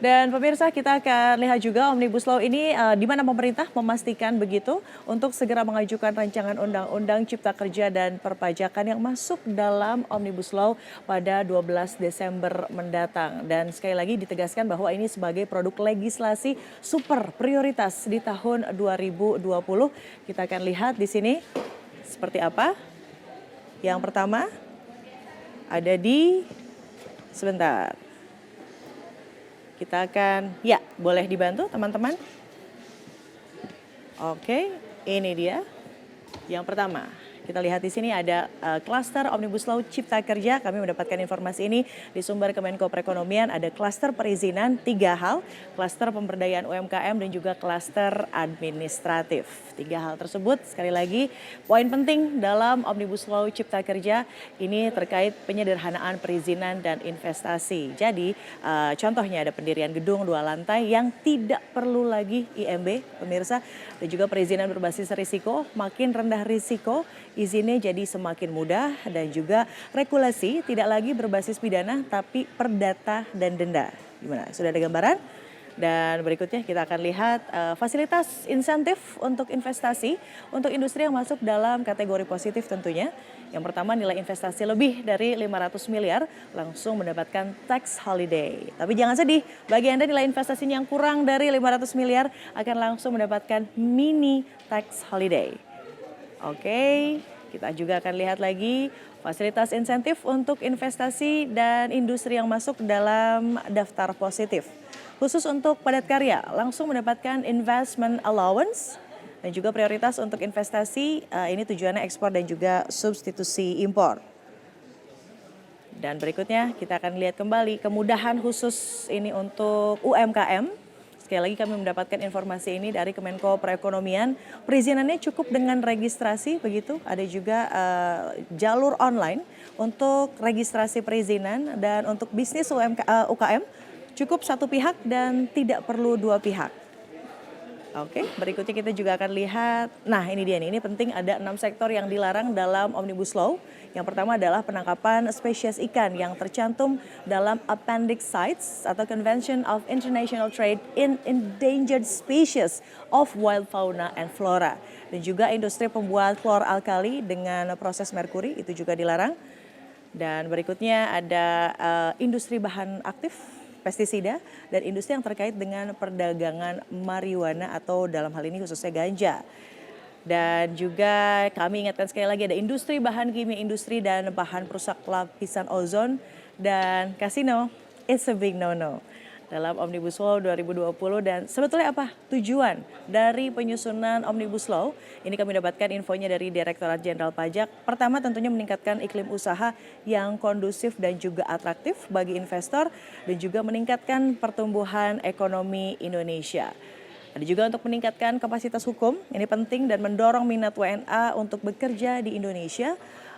Dan pemirsa kita akan lihat juga Omnibus Law ini di mana pemerintah memastikan begitu untuk segera mengajukan rancangan undang-undang Cipta Kerja dan Perpajakan yang masuk dalam Omnibus Law pada 12 Desember mendatang. Dan sekali lagi ditegaskan bahwa ini sebagai produk legislasi super prioritas di tahun 2020. Kita akan lihat di sini seperti apa. Yang pertama ada di sebentar. Kita akan, ya boleh dibantu teman-teman. Oke, ini dia. Yang pertama, kita lihat di sini ada klaster Omnibus Law Cipta Kerja. Kami mendapatkan informasi ini di sumber Kemenko Perekonomian. Ada klaster perizinan 3 hal, klaster pemberdayaan UMKM dan juga klaster administratif. 3 hal tersebut sekali lagi poin penting dalam Omnibus Law Cipta Kerja ini terkait penyederhanaan perizinan dan investasi. Jadi contohnya ada pendirian gedung 2 lantai yang tidak perlu lagi IMB pemirsa, dan juga perizinan berbasis risiko, makin rendah risiko izinnya jadi semakin mudah, dan juga regulasi tidak lagi berbasis pidana tapi perdata dan denda. Gimana? Sudah ada gambaran? Dan berikutnya kita akan lihat fasilitas insentif untuk investasi untuk industri yang masuk dalam kategori positif tentunya. Yang pertama, nilai investasi lebih dari 500 miliar langsung mendapatkan tax holiday. Tapi jangan sedih, bagi Anda nilai investasinya yang kurang dari 500 miliar akan langsung mendapatkan mini tax holiday. Oke, kita juga akan lihat lagi fasilitas insentif untuk investasi dan industri yang masuk dalam daftar positif. Khusus untuk padat karya, langsung mendapatkan investment allowance dan juga prioritas untuk investasi, ini tujuannya ekspor dan juga substitusi impor. Dan berikutnya kita akan lihat kembali kemudahan khusus ini untuk UMKM. Sekali lagi kami mendapatkan informasi ini dari Kemenko Perekonomian. Perizinannya cukup dengan registrasi begitu. Ada juga jalur online untuk registrasi perizinan, dan untuk bisnis UKM cukup 1 pihak dan tidak perlu 2 pihak. Oke, berikutnya kita juga akan lihat. Nah, ini dia nih, ini penting, ada 6 sektor yang dilarang dalam Omnibus Law. Yang pertama adalah penangkapan spesies ikan yang tercantum dalam Appendix CITES atau Convention of International Trade in Endangered Species of Wild Fauna and Flora. Dan juga industri pembuat klor alkali dengan proses merkuri itu juga dilarang. Dan berikutnya ada industri bahan aktif, pestisida, dan industri yang terkait dengan perdagangan marijuana atau dalam hal ini khususnya ganja. Dan juga kami ingatkan sekali lagi ada industri bahan kimia industri dan bahan perusak lapisan ozon dan kasino. It's a big no-no dalam Omnibus Law 2020. Dan sebetulnya apa tujuan dari penyusunan Omnibus Law? Ini kami dapatkan infonya dari Direktorat Jenderal Pajak. Pertama tentunya meningkatkan iklim usaha yang kondusif dan juga atraktif bagi investor, dan juga meningkatkan pertumbuhan ekonomi Indonesia. Ada juga untuk meningkatkan kapasitas hukum, ini penting, dan mendorong minat WNA untuk bekerja di Indonesia.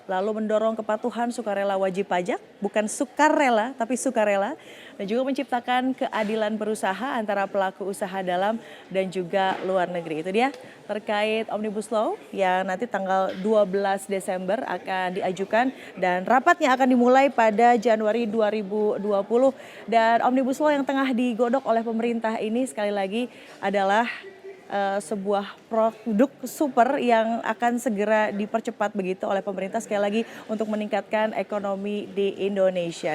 Lalu mendorong kepatuhan sukarela wajib pajak, bukan sukarela tapi sukarela. Dan juga menciptakan keadilan berusaha antara pelaku usaha dalam dan juga luar negeri. Itu dia terkait Omnibus Law yang nanti tanggal 12 Desember akan diajukan, dan rapatnya akan dimulai pada Januari 2020. Dan Omnibus Law yang tengah digodok oleh pemerintah ini sekali lagi adalah sebuah produk super yang akan segera dipercepat begitu oleh pemerintah sekali lagi untuk meningkatkan ekonomi di Indonesia.